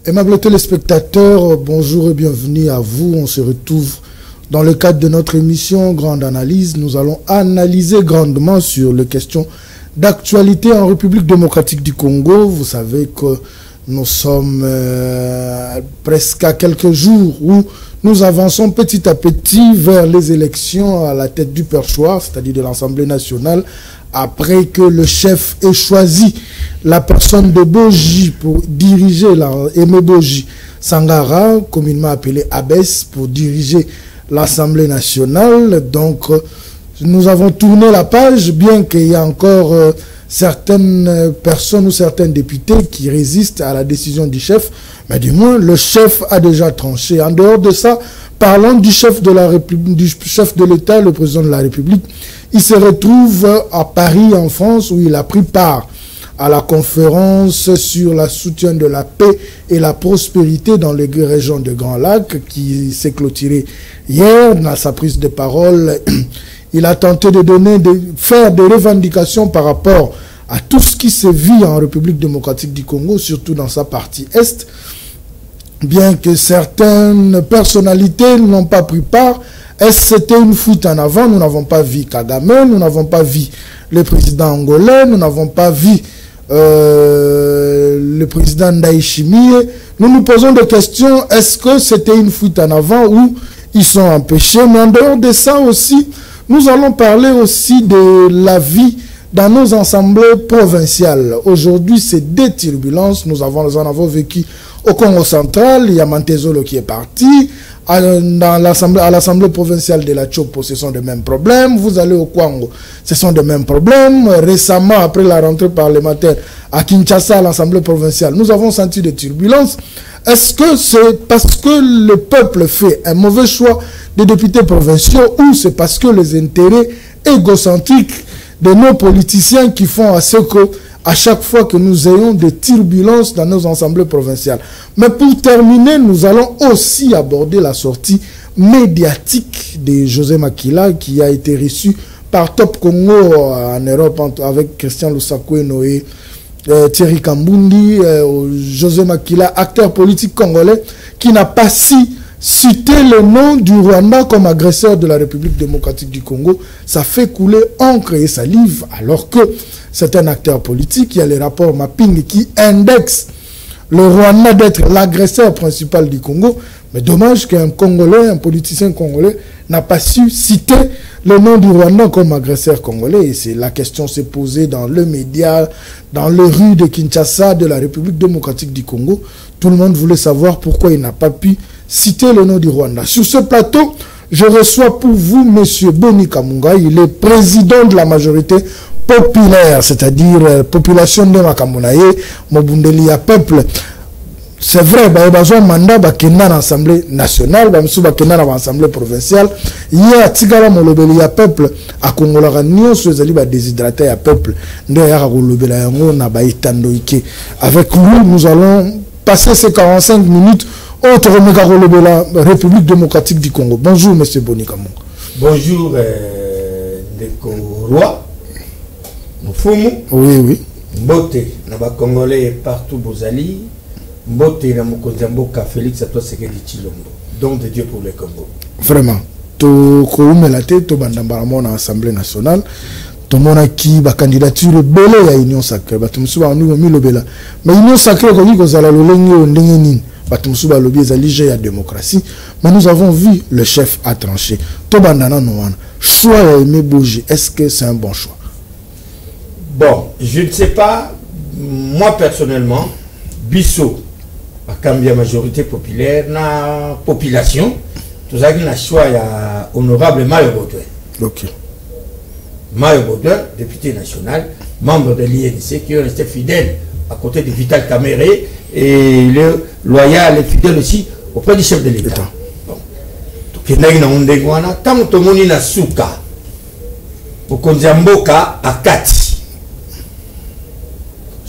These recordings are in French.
Aimables téléspectateurs, bonjour et bienvenue à vous. On se retrouve dans le cadre de notre émission Grande Analyse. Nous allons analyser grandement sur les questions d'actualité en République démocratique du Congo. Vous savez que nous sommes presque à quelques jours où nous avançons petit à petit vers les élections à la tête du perchoir, c'est-à-dire de l'Assemblée nationale, après que le chef ait choisi la personne de Boji pour diriger, Aimé Boji Sangara, communément appelé Abès, pour diriger l'Assemblée nationale. Donc, nous avons tourné la page, bien qu'il y ait encore certaines personnes ou certains députés qui résistent à la décision du chef, mais du moins, le chef a déjà tranché. En dehors de ça, parlons du chef de la République, du chef de l'État, le président de la République. Il se retrouve à Paris, en France, où il a pris part à la conférence sur le soutien de la paix et la prospérité dans les régions de Grand Lac, qui s'est clôturée hier. Dans sa prise de parole, il a tenté de faire des revendications par rapport à tout ce qui se vit en République démocratique du Congo, surtout dans sa partie Est. Bien que certaines personnalités n'ont pas pris part, est-ce que c'était une fuite en avant? Nous n'avons pas vu Kagame, nous n'avons pas vu le président angolais, nous n'avons pas vu le président Ndayishimiye. Nous nous posons des questions, est-ce que c'était une fuite en avant ou ils sont empêchés? Mais en dehors de ça aussi, nous allons parler aussi de la vie dans nos assemblées provinciales. Aujourd'hui, c'est des turbulences. Nous en avons vécu au Congo central. Il y a Mantezolo qui est parti. À l'Assemblée provinciale de la Chopo, ce sont les mêmes problèmes. Vous allez au Kwango, ce sont les mêmes problèmes. Récemment, après la rentrée parlementaire à Kinshasa, à l'Assemblée provinciale, nous avons senti des turbulences. Est-ce que c'est parce que le peuple fait un mauvais choix des députés provinciaux ou c'est parce que les intérêts égocentriques de nos politiciens qui font à ce que à chaque fois que nous ayons des turbulences dans nos assemblées provinciales? Mais pour terminer, nous allons aussi aborder la sortie médiatique de José Makila qui a été reçu par Top Congo en Europe avec Christian Lusakwe Noé, Thierry Kambundi, José Makila, acteur politique congolais qui n'a pas cité le nom du Rwanda comme agresseur de la République démocratique du Congo. Ça fait couler encre et salive alors que c'est un acteur politique. Il y a les rapports mapping qui indexent le Rwanda d'être l'agresseur principal du Congo. Mais dommage qu'un Congolais, un politicien congolais, n'a pas su citer le nom du Rwanda comme agresseur congolais. Et c'est la question s'est posée dans le média, dans les rues de Kinshasa, de la République démocratique du Congo. Tout le monde voulait savoir pourquoi il n'a pas pu citer le nom du Rwanda. Sur ce plateau, je reçois pour vous M. Boni Kamunga. Il est président de la majorité populaire, c'est-à-dire population de Makamunaye, Mobundeli à peuple. C'est vrai, il y a un mandat qui est dans l'Assemblée nationale, qui est dans l'Assemblée provinciale. Il y a Tigala Molobeli à peuple, à Congola Ranio, sur les alibas déshydratés à peuple. Avec lui, nous allons passer ces 45 minutes autre la République démocratique du Congo. Bonjour, M. Boni Kamunga. Bonjour, Ndeko Roi. Mfumu. Oui, oui. Mbote, Naba Congolais partout, Bozali. Mbote, Namokozamboka, Félix, à toi, c'est Chilombo. Don de Dieu pour le Congo. Vraiment. To Koumelate, to Bandambaramon à l'Assemblée nationale. To mona qui ba candidature belé à Union Sacrée. Ba tumsuba nous mi lobela. Mais Union Sacrée ko ni ko zala lolengo ndengeni. Ba tumsuba lobi ezali jeu ya démocratie. Mais nous avons vu le chef a tranché. To bandana no wana. Choix ya Aimé Boji, est-ce que c'est un bon choix? Bon, je ne sais pas. Moi personnellement, Bissot, à Cambia majorité populaire, na population, tout ça qui n'a choix ya honorable Mayo Baudouin. OK. Mayo Baudouin, député national, membre de l'INC, qui est resté fidèle à côté de Vital Kamere et le loyal et fidèle aussi auprès du chef de l'État. Bon. Tant que tout na souka, au Konzamboka à Kati,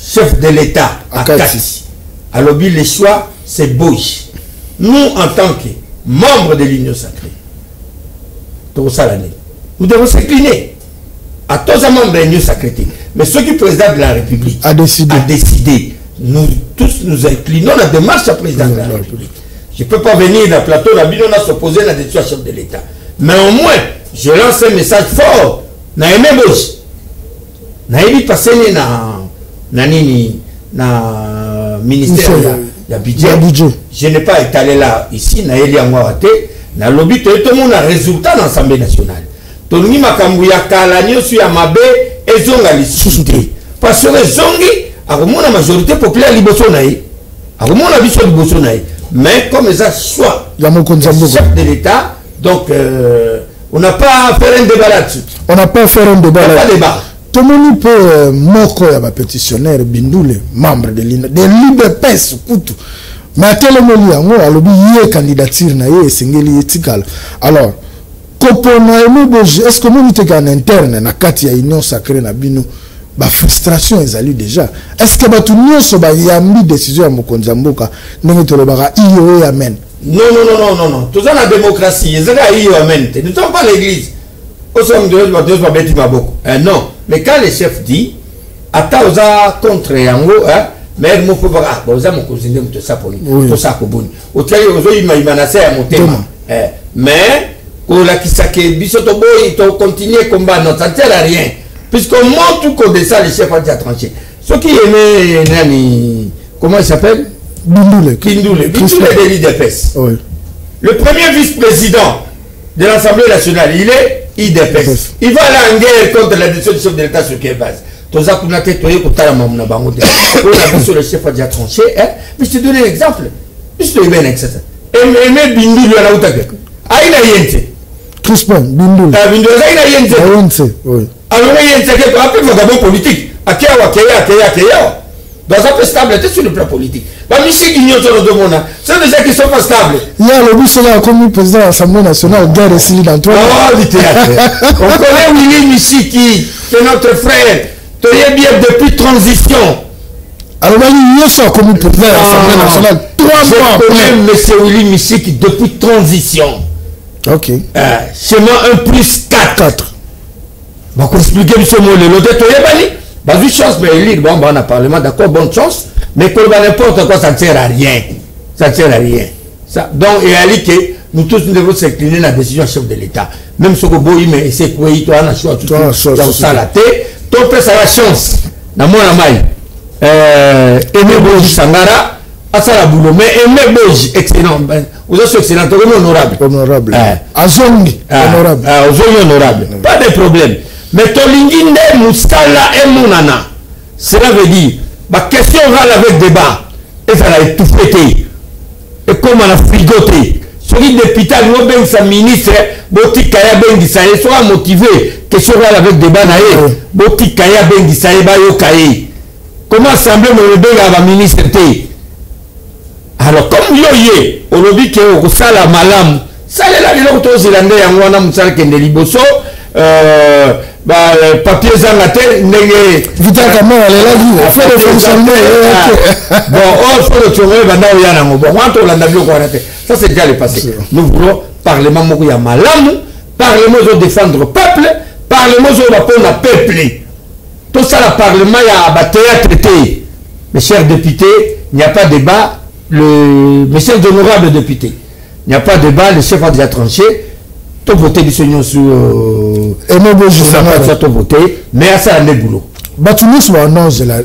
chef de l'État à Kati, à l'objet le choix, c'est Boji. Nous, en tant que membres de l'Union sacrée, nous devons s'incliner à tous les membres de l'Union sacrée. Mais ceux qui président de la République a décidé. nous tous nous inclinons à la démarche à président de la République. Je ne peux pas venir dans le plateau, on a s'opposer à la décision chef de l'État. Mais au moins, je lance un message fort. Na aimé Boji. Na éli passé na ministère de budget. Je n'ai pas étalé là, ici, na éli Angwate. Na lobby, tout le monde a résultat dans l'Assemblée nationale. Tout le monde a kambouya kalanyo sur Yamabe et zonga l'issue. Parce que zongi, a la majorité populaire libossonaï. A la biso libossonaï. Mais comme ils ont choix, chef de l'État, donc on n'a pas à faire un débat là-dessus. On n'a pas à faire un débat là-dessus. Tout le monde peut moko ya ba pétitionnaire Bindoule, membre de l'IDPS, mais à quel moment yango alobi yé candidature na yé sengeli etikala. Alors, kopona Boji, est-ce que nous sommes en interne na kati ya union sacrée na bino? La frustration est allée déjà. Est-ce que tout le monde a mis décision à Mokonzi Mboka non, amen? Non. Tout ça la démocratie. Nous ne sommes pas l'église. Non. Mais quand le chef dit, attends, contre Yango, mais il faut pas. Mais, pour la Kisake, Bissotobo, il continue à combattre, ça ne sert à rien. Puisqu'on montre tout qu'on descend, les chefs ont tranché. Ceux qui aimaient Nani, comment il s'appelle? Bindoule de l'IDPS. Oui. Le premier vice-président de l'Assemblée nationale, il est IDPS. Il va aller en guerre contre la décision du chef de l'État sur quelle base? Tous ça qu'on a tétoyé pour la maman bango. On a sur le chef a déjà tranché. Mais je te donne un exemple. Je te donne un exemple. Aimé Bindoule à la Outake. Aïna Yente. Crispin, Bindoule. Bindoule, Aïna Yente. Oui. Alors, il y a un vagabond politique. Akéa. Donc, ça peut stabilité sur le plan politique. Mais Michel Guignon, c'est des gens qui ne sont pas stables. Il y a le but, c'est comme président de l'Assemblée nationale, guerre et Sili dans toi. Oh, on connaît Willy Michiki, qui est notre frère. Tu es bien depuis transition. Alors, il y a comme président de l'Assemblée nationale. 3 mois. Je connais M. Willy Michiki depuis transition. Ok. Chemin 1+4. On va expliquer ce mot. L'autre, tu es banni. Une chance, mais il bon, on a parlement, d'accord, bonne chance. Mais que n'importe quoi, ça ne sert à rien. Ça ne sert à rien. Ça, donc, il a dit que nous tous nous devons s'incliner dans la décision du chef de l'État. Même si vous voyez, mais c'est quoi, il a choix tout ça, la tête. Tu peux ça la chance. Dans mon amaï. Aimé Boji Sangara, à ça la boulot. Mais Aimé Boji, excellent. Vous êtes excellent, honorable. Honorable. Azongi. Honorable. Azongi honorable. Pas de problème. Mais Tolinginde Moussala et Mounana, cela veut dire, ma question va avec débat, et ça l'a étouffé, et comme on a frigoté, celui de Pita, nous ben sa ministre, Boti Kaya Ben Gisaye, soit motivé, question va avec débat, Boti Kaya Ben Gisaye, Bayo Kaye. Comment sembler me lever à la ministre? Alors, comme yoye, on le dit que ça la malam, ça là, les autres Zélandais, on a Moussala Kendeliboso, papier zangaté nenge Vital Kamara elle a fait le fonctionnement bon on fait le tour banda yana ngo bon on l'a vu quoi ça c'est déjà le passé. Nous voulons parlement moko ya malamu, parlement de défendre peuple, parlement de répondre à peuple. Tout ça le parlement ya ba traité. Mes chers députés, il n'y a pas de débat, mes chers honorables députés. Il n'y a pas de débat, le chef a déjà tranché. Tout voté du Seigneur sur Aimé Boji Sangara, tout voté, mais à ça, il y a des boulot. Batunis va annoncer la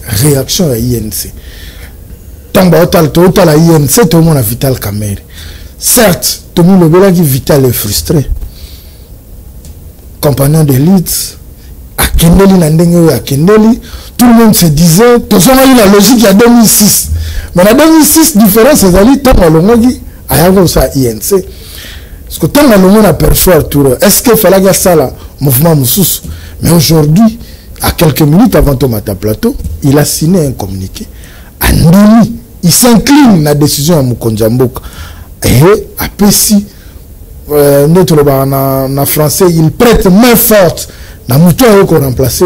réaction à INC. Tant que la INC, tout le monde a Vital Kamerhe. Certes, tout le monde a dit Vital est frustré. Compagnon d'élite, à Kendeli, Nandenge, à Kendeli, tout le monde se disait, tout ça, il y a la logique à 2006. Mais en 2006, différence, c'est d'aller tant à l'ongagi, à Yagosa INC. Parce que tant que l'on aperçoit tout, est-ce qu'il fallait que ça là, mouvement Moussous? Mais aujourd'hui, à quelques minutes avant Tomata Plateau, il a signé un communiqué. Andoni, il s'incline à la décision de Mokonzi Mboka. Et à Pessi, en français, il prête main forte. Dans le temps qu'on remplacé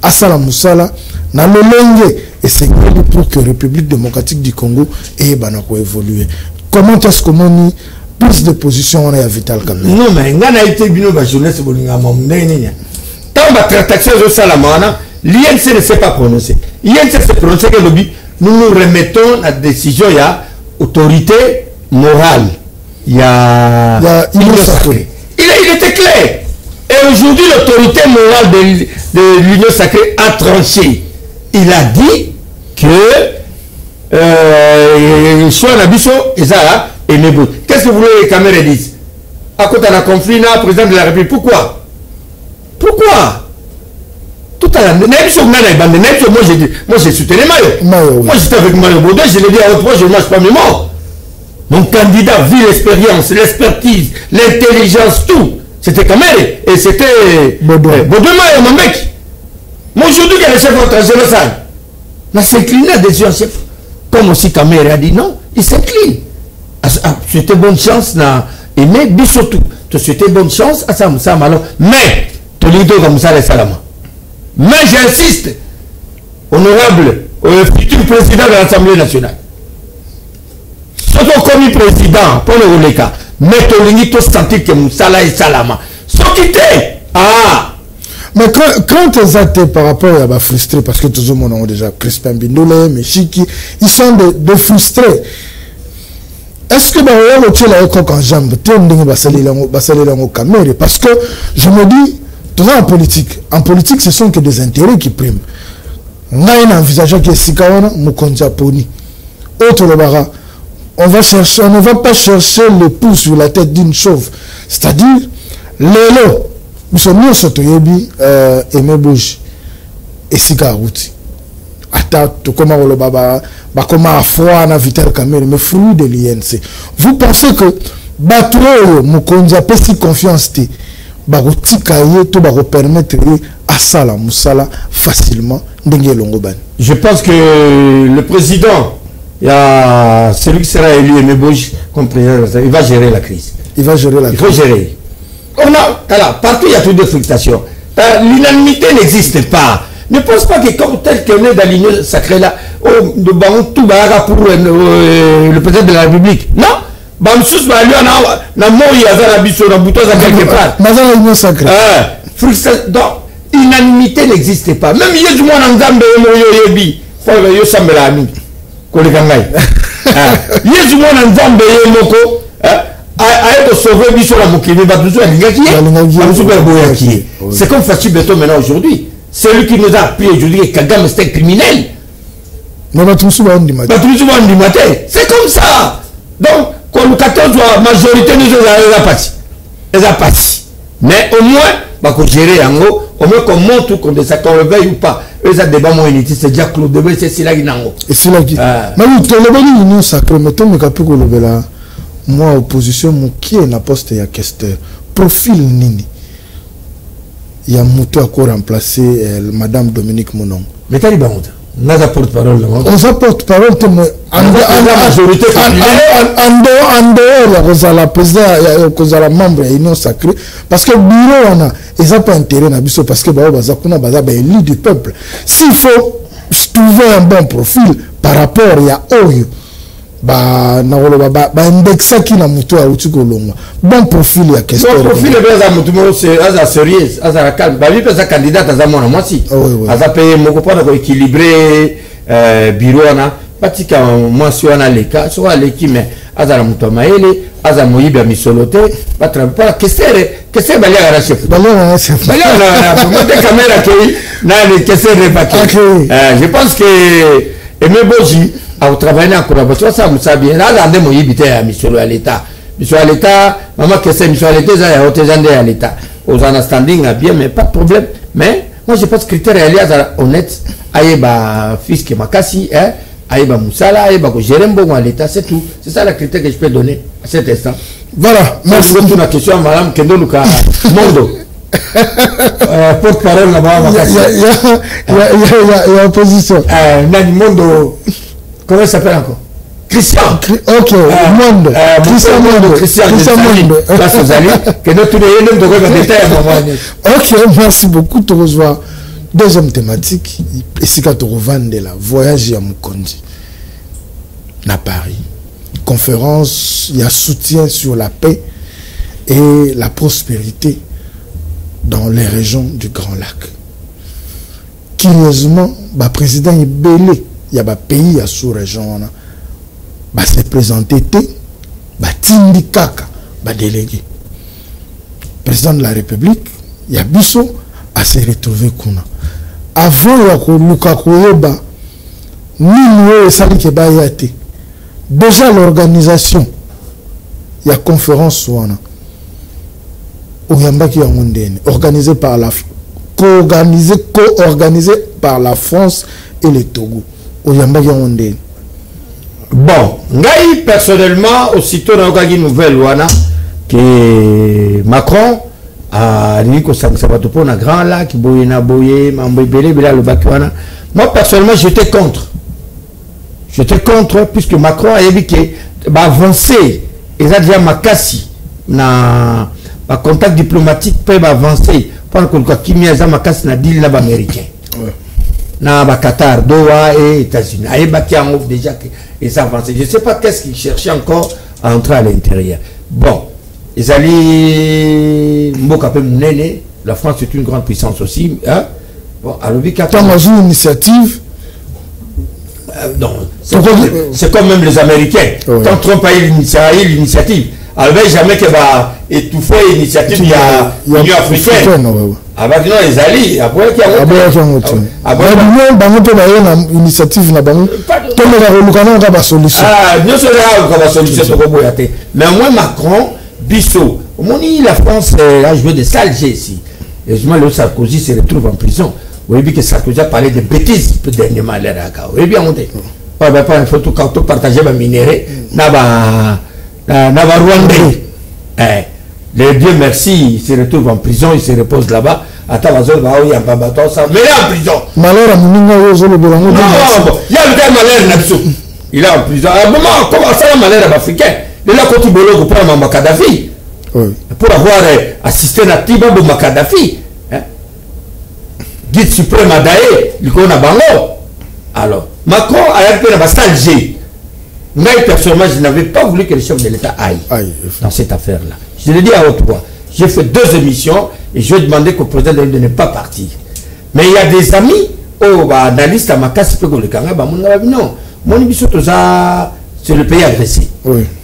Assala Moussala, dans le longue, et c'est pour que la République démocratique du Congo ait évolué. Comment est-ce qu'on plus de positions on est à Vital Kamerhe? Non, mais il y a été bien la jeunesse, tant que la transaction de Salamana, l'INC ne s'est pas prononcé. L'INC s'est prononcé que nous nous remettons la décision, il y a autorité morale. Il y a l'Union sacrée. Il était clair. Et aujourd'hui, l'autorité morale de l'Union sacrée a tranché. Il a dit que soit Nabiso et Zara et Nebo. Qu'est-ce que vous voulez que les caméras disent? À côté d'un conflit, là, président de la République, pourquoi? Tout à l'heure, moi j'ai soutenu Mayo. Moi j'étais avec Mayo Baudouin, je l'ai dit à l'autre fois, je ne mange pas mes morts. Mon candidat vit l'expérience, l'expertise, l'intelligence, tout. C'était Kamere et c'était Baudouin Mayo, mon mec. Moi aujourd'hui, il y a le chef international. Là, s'incline à des chefs. Comme aussi Kamere a dit non, il s'incline. C'était bonne chance, na aimé, bisotou. C'était bonne chance, à ça, malon. Mais, tu l'as dit comme ça, les salama. Mais j'insiste, honorable, futur président de l'Assemblée nationale. Surtout comme président, pour le Oleka, mais tu l'as dit, tu senti que Moussala et Salama sont quittés. Ah! Mais quand ils étaient par rapport à frustrés, parce que tout le monde a déjà Crispin Bindole, Meshiki, ils sont de frustrés. Est-ce que parce que je me dis, tout ça en politique, ce sont que des intérêts qui priment. On a un envisageant qui est Sikawana, Mukonja Poni. Autre le bara, on ne va pas chercher le pouce sur la tête d'une chauve. C'est-à-dire, Lélo, nous sommes mieux sur Toyebi, Aimé Bouge, et Sikarouti. Ata, tout comme le baba, comme à froid, na vitel camel, mais fruit de l'INC. Vous pensez que Batouo, Mukonja, Pessi confiance, Barouti Kaye, tout va permettre à Sala Moussala facilement Je pense que le président, il y a celui qui sera élu, Aimé Bouge, comme président, il va gérer la crise. Il va gérer la crise. Il faut gérer. Partout il y a toute des fluctuations. L'unanimité n'existe pas. Ne pense pas que comme tel qu'on est dans l'union sacrée là, tout pour le président de la République. Non. Bamsous va aller na moi yazara biso na buto za quelque part. Mazala l'union sacrée. Donc l'unanimité n'existe pas. Même yezu mwana nzambe yo yebi. Faut yo sambela ami. Ko le kangai. Yezu mwana nzambe yo moko. A sauver biso la mokili batuzo alingaki. C'est comme Fachi Beto maintenant aujourd'hui. C'est lui qui nous a appris aujourd'hui que Kagame c'est un criminel. C'est comme ça. Donc, quand le 14 la majorité nous a parti. Mais au moins, bah, gérer en haut, au moins qu'on montre qu'on le veille ou pas. Eux, ça débat mon unité, c'est déjà Claude Debé, c'est là qui n'en haut. Et c'est là qui. Mais oui, tu as l'union sacrée, mais tu as le moi, opposition, qui est na poste ya questeur. Profil nini. Il y a Moutou à quoi remplacer Madame Dominique Monon. Mais t'as dit Baouda. On a porte-parole. On a porte-parole. En dehors, la président, la membre de l'Union sacrée. Parce que le bureau, on a, ils n'ont pas intérêt à Bisso parce que l'élu du peuple. S'il faut trouver un bon profil par rapport à Oyo, indexa qui na muto a uti kolonga bon profil ya question bon profil est muto c'est à sérieux à la calme ba lui pesa candidat à mona mwasi à payer moko pour équilibrer bureau na patika mwasi wana leka so aleki mais azala muto maele aza moyiba misolote batra pas que c'est balia la chef balia la monter caméra qui na le que c'est je pense que Aimé Boji au travail na collaboration ça musa bien là dans mo yibité à mission à l'état maman que c'est mission à l'état ça ya hotezande à l'état aux understanding bien mais pas de problème mais moi je pense critère est honnête ayeba fils que makasi ayeba musala ayeba ko gérer bon à l'état c'est tout c'est ça le critère que je peux donner à cet instant. Voilà, merci beaucoup la question madame Kendo Luka Mondo. Porte-parole là-bas. Il y a opposition. Nani Mondo. Comment il s'appelle encore? Christian. Ok, Mondo. Christian Mondo. Ok, merci beaucoup. Tu reçois deuxième thématique. Et c'est quand tu revends la voyage à Mukonji. À Paris. Conférence, il y a soutien sur la paix et la prospérité dans les régions du Grand Lac. curieusement ba président belé il y a ba pays à sous-région ba se présenter ba tindi kaka ba délégué président de la République il y a biso à se retrouver kuna avant ya ko luka koyeba nini esali ke ba yate déjà l'organisation il y a conférence wana oyambaki ya mondene organisé par la co-organisé par la France et le Togo oyambaki ya mondene. Bon, ngai personnellement aussitôt na okaki nouvelle wana que Macron a dit que ça va te prendre un grand lac boye na boye mambo belé bela le bakwana. Moi personnellement j'étais contre puisque Macron a dit que va avancer et ça déjà makasi na ba contact diplomatique peut avancer pour que le kimia za makasi na deal na ba américain na ba Qatar Doha et États-Unis aye ba qui en déjà que et ça avance. Je sais pas qu'est-ce qu'ils cherchaient encore à entrer à l'intérieur. Bon, ils allaient mboka pe munene, la France est une grande puissance aussi hein. Bon, alors une initiative. Non, c'est comme même les Américains. Oui. Quand Trump a eu l'initiative, alors jamais qu'il va étouffer l'initiative il y a l'Union africaine. Avant que non, les alliés, après qu'il y a initiative là-bas. Solution. Ah, non seulement la solution, mais moi Macron, Bissot, la France a joué de sales jeux ici. Et justement, le Sarkozy se retrouve en prison. Vous voyez que Sarkozy a parlé de bêtises dernièrement à l'air. Vous voyez bien, on dit. Pas une photo quand on partageait ma minéré, n'a pas Rwandais. Le Dieu merci, il se retrouve en prison, il se repose là-bas. Attends, il y a un bateau, ça. Mais il est en prison. Malheur à mon non, il y a le gars malheur il est en prison. À un moment, comment ça, le malheur africain? Il est là quand il bologue pour Mamba Kadhafi. Pour avoir assisté à Tiba Bouma Kadhafi. Guide suprême à Daé, il connaît Bango. Alors, Macron a été dans la salle G. Moi, personnellement, je n'avais pas voulu que le chef de l'État aille dans cette affaire-là. Je l'ai dit à haute voix. J'ai fait 2 émissions et je lui ai demandé qu'au président de ne pas partir. Mais il y a des amis, analystes à Makassi, non, mon émission, c'est le pays agressé.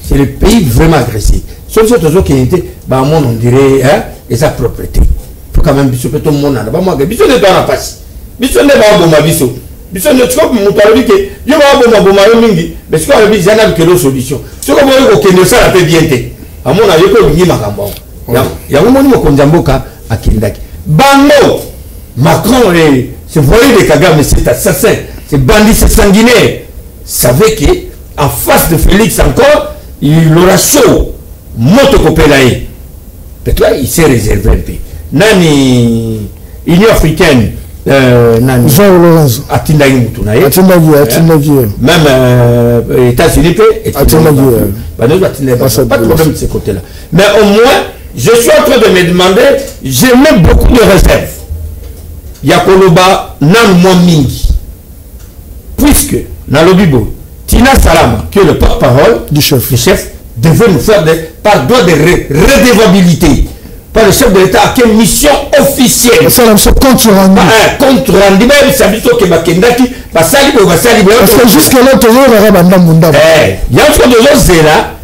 C'est le pays vraiment agressé. Sauf que les autres qui étaient, on dirait, et sa propriété. Il faut quand même que tout le monde n'a pas moi. Bisson n'est pas en passe. Bisson n'est pas bon, ma Bisson. Bisson n'est pas bon, mon que je vais avoir bon, ma mingi. Mais ce qu'on a dit, j'en ai que l'autre solution. Ce qu'on veut que ça la fait bien. À mon avis, il y a il y a un moment où on à Kindaki. Bango, Macron, c'est voyez de Kagame, c'est assassin, c'est bandit, c'est sanguinaire. Savait qu'en face de Félix encore, il aura chaud. Moto Kopelaï. Peut-être il s'est réservé un peu. Nani, Union africaine, Nani, Jean Lorenzo. Atindagi Moutunaï. Même États-Unis, Atindagi. Pas de problème de ce côté-là. Mais au moins, je suis en train de me demander, j'ai même beaucoup de réserves. Yakoloba nan Mingi. Puisque, dans le Bibo, Tina Salama, qui est le porte-parole du chef, devait nous faire par droit de redevabilité. Par le chef de l'État, à quelle mission officielle. Ça, c'est contre rendu. Contre rendu, même si habite au Kebakendaki, parce que jusque-là, toujours, il y a un fois de l'autre, là.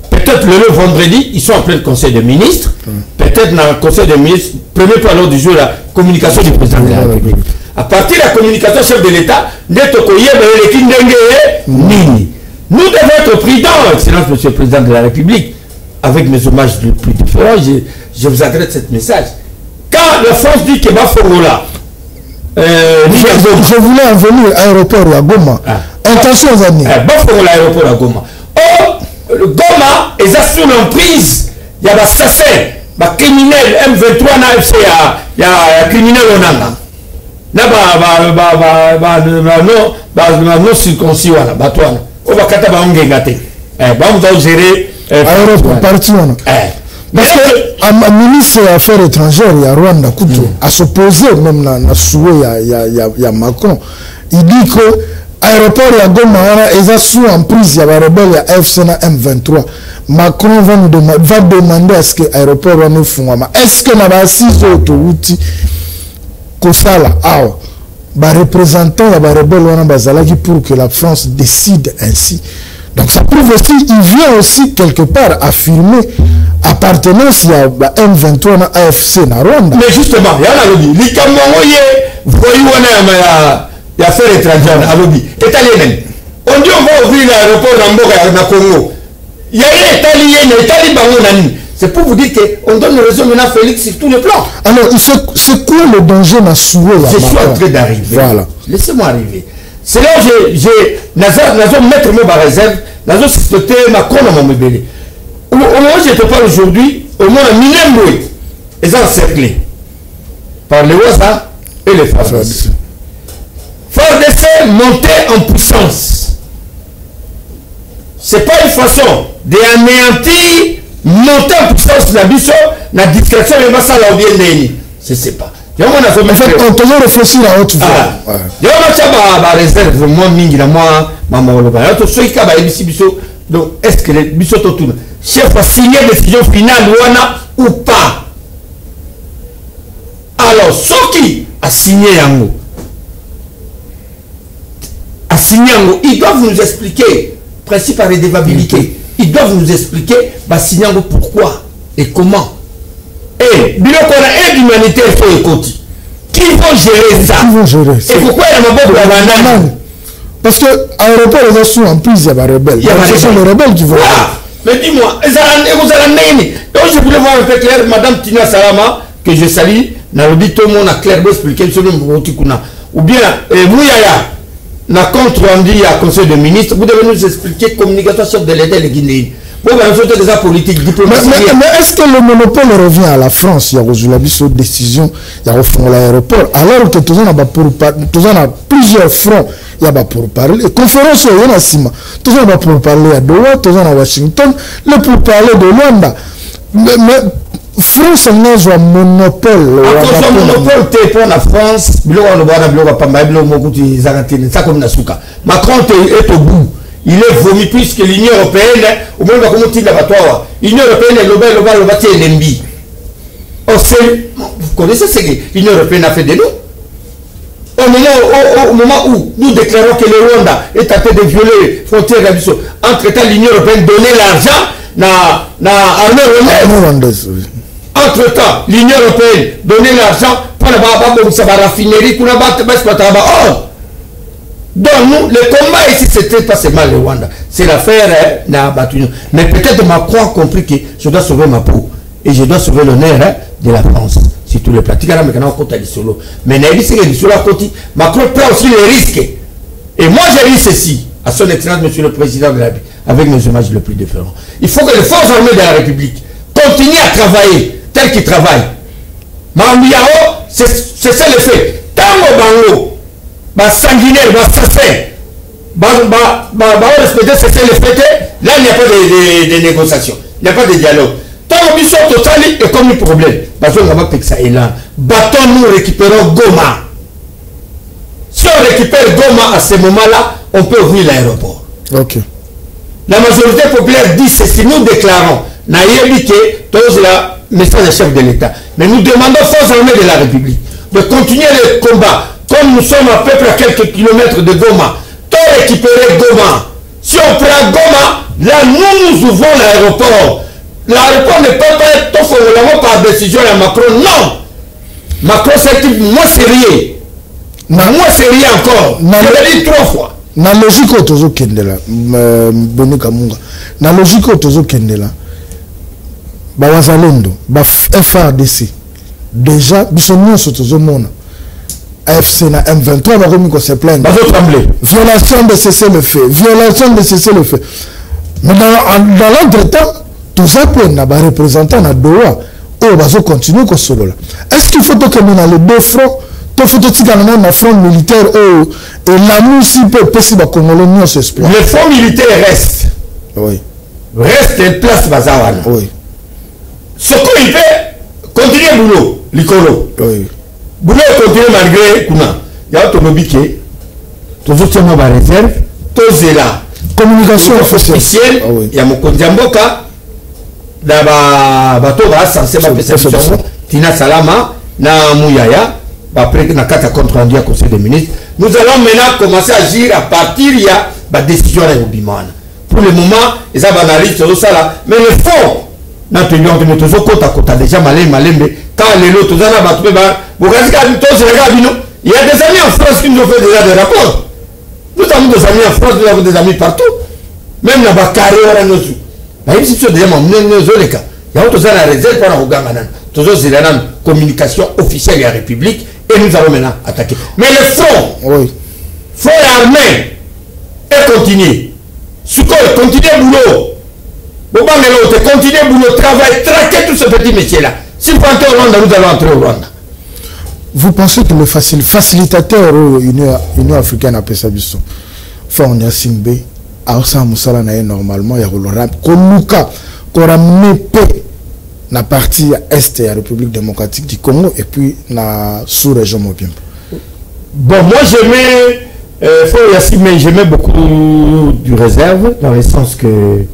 Peut-être le vendredi, ils sont en plein conseil de ministres. Peut-être dans le conseil de ministres, premier point l'ordre du jour, la communication du président de la République. À partir de la communication chef de l'État, nous devons être prudents, Excellence Monsieur le Président de la République, avec mes hommages les plus différents, je vous adresse ce message. Quand la France dit que Bafogola, je voulais en venir à l'aéroport à Goma. Intention d'année. Bafogola, aéroport à Goma. Le Goma est sous l'emprise. Il y a des assassins, des criminels, M23, il y a des criminels au Nanga. Non circoncis, on va gérer l'aéroport parti. Parce que un ministre des Affaires étrangères, il y a Rwanda Kuto, à s'opposer même à souhait, il y a Macron. Il dit que l'aéroport à Goma est sous emprise, il y a des rebelles, il y a FCNA M23. Macron va demander à ce que l'aéroport soit fonctionne. Est-ce que nous avons 6 autres outils que ça là, représentant ya rebelle wana bazalaki pour que la France décide ainsi. Donc ça prouve aussi, il vient aussi quelque part affirmer appartenance à M23 na AFC na Rwanda. Mais justement, il y a un lobby. Il y a affaires étrangères à lobby. On dit on va ouvrir l'aéroport dans Congo. Il y a un Italien, c'est pour vous dire qu'on donne le raison maintenant à Félix sur tous les plans. Alors, c'est quoi le danger dans ce Je suis en train d'arriver. Voilà. Laissez-moi arriver. C'est là où j'ai mettre mes réserves, dans société, ma con à mon bébé. Au moment où je te parle aujourd'hui, au moins Minemboué est encerclé par les Ouaza et les FARDC. FARDC montait en puissance. C'est pas une façon d'anéantir, monter en puissance la bicho, la discrétion et ma salle bien n'est. Je sais pas. En fait, on peut réfléchir à autre voie. Il y a une réserve, moi, mingi, moi, maman, le bain. Donc, est-ce que les bichos tournent? Chef a signé décision finale, ou pas? Alors, ce qui a signé Yango, ils doivent nous expliquer, principe à redevabilité, ils doivent nous expliquer, signer pourquoi et comment. Et, bien qu'on a aide humanitaire sur les côtés, qui vont gérer ça? Qui vont gérer ça? Et pourquoi il y a ma bonne parce que l'aéroport est sous en plus, il y a des rebelles. Ce sont les rebelles qui vont. Mais dis-moi, vous allez donc je voulais voir un peu clair, Madame Tina Salama, que je salue, dans le but tout le monde a clairement expliqué sur le Motikuna. Ou bien, Mouyaya, na compte rendu à conseil de ministre, vous devez nous expliquer communication chef de l'État les Guinéens. Bon, ben, nous sommes déjà politique, diplomatique. Mais est-ce que le monopole revient à la France? Il y a une décision, il y a au fond l'aéroport, alors que tous on a plusieurs fronts, il y a pour parler. Conférence, il y en a sima. Tous on a pour parler à Doha, tous on a Washington, le pour parler de Rwanda. Mais France a un monopole. Un monopole, tu pour la France, Macron est au bout. Il est vomi plus que l'Union européenne, au moins comme on dit l'abattoir. L'Union européenne est le bâtiment l'ennemie. Vous connaissez ce que l'Union européenne a fait de nous? Au moment où nous déclarons que le Rwanda est en train de violer les frontières d'Abysso, entre-temps l'Union européenne donnait l'argent à l'armée rwandaise. Entre-temps, l'Union européenne donnait l'argent pour la raffinerie, pour la battre. Donc nous, le combat ici, c'était pas seulement le Rwanda. C'est l'affaire mais peut-être Macron a compris que je dois sauver ma peau. Et je dois sauver l'honneur de la France. Si tous les pratiques, mais Macron prend aussi les risques. Et moi, j'ai dit ceci à son excellence, monsieur le président de la République, avec nos hommages les plus différents. Il faut que les forces armées de la République continuent à travailler tel qu'ils travaillent. Mambiao, c'est ça le fait. Tango Bango, sanguinaire, respecter c'est le fait. Là, il n'y a pas de négociation. Il n'y a pas de dialogue. Tant que nous sommes total et comme le problème, parce que ça est là. Bâton, nous récupérons Goma. Si on récupère Goma à ce moment-là, on peut ouvrir l'aéroport. Ok. La majorité populaire dit ceci, nous déclarons, message du chef de l'État. Mais nous demandons aux forces armées de la République de continuer le combat. Comme nous sommes à peu près à quelques kilomètres de Goma, pour récupérer Goma. Si on prend Goma, là nous ouvrons l'aéroport. L'aéroport ne peut pas être tout par décision de Macron. Non! Macron c'est moins sérieux. Moins sérieux encore. Je l'ai dit 3 fois. Na logique otozo kendela Boni Kamunga. Na logique otozo kendela. Ba wazalendo, ba FARDC. Déjà, bisonyo sotozo mona. AFC na M23 va remis qu'on se plaint. Violation de cessez-le-feu. Violation de cessez-le-feu. Mais dans l'entretemps, tout ça pour un représentant à Doha, on va continuer comme cela. Est-ce qu'il faut que nous ayons les deux fronts? Il faut que nous ayons un front militaire et la musique peut possible à Congolais nous s'explique. Le front militaire reste. Oui. Reste en place Bazawana. Oui. Ce qu'il fait, continuer boulot, l'icolo. Oui. Boulot continue malgré Kuna. Il y a automobiqué. Tous autres ma réserve. Tous là. Communication officielle. Il y a mon Kondiamboka. D'abord, bateau va censé Tina Salama, na Mouyaya. après que Nakata compte rendu à Conseil des ministres, nous allons maintenant commencer à agir à partir il y a la décision de Bimana. Pour le moment, ils ont analysé tout ça là, mais le fond, nous avons déjà malé, quand les autres, il y a des amis en France qui nous ont fait déjà des rapports. Nous avons des amis en France, nous avons des amis partout. Même dans le carré, on a nos sous. Il y a autre chose à la réserve pour la Ouganda. Toujours c'est la communication officielle de la République et nous allons maintenant attaquer. Mais le front, Oui. front armé, et continuer. Ce qu'on continue le boulot. Continuer le boulot, travail, traquer tous ces petits métiers-là. Si vous entrez au Rwanda, nous allons entrer au Rwanda. Vous pensez que le facilitateur Union africaine a ça biso on a Simbe a ça musala na normalement ya kolora koluka koramener paix na partie est de la République démocratique du Congo et puis na sous-région Mobimba. Bon, moi j'aimais beaucoup du réserve dans le sens que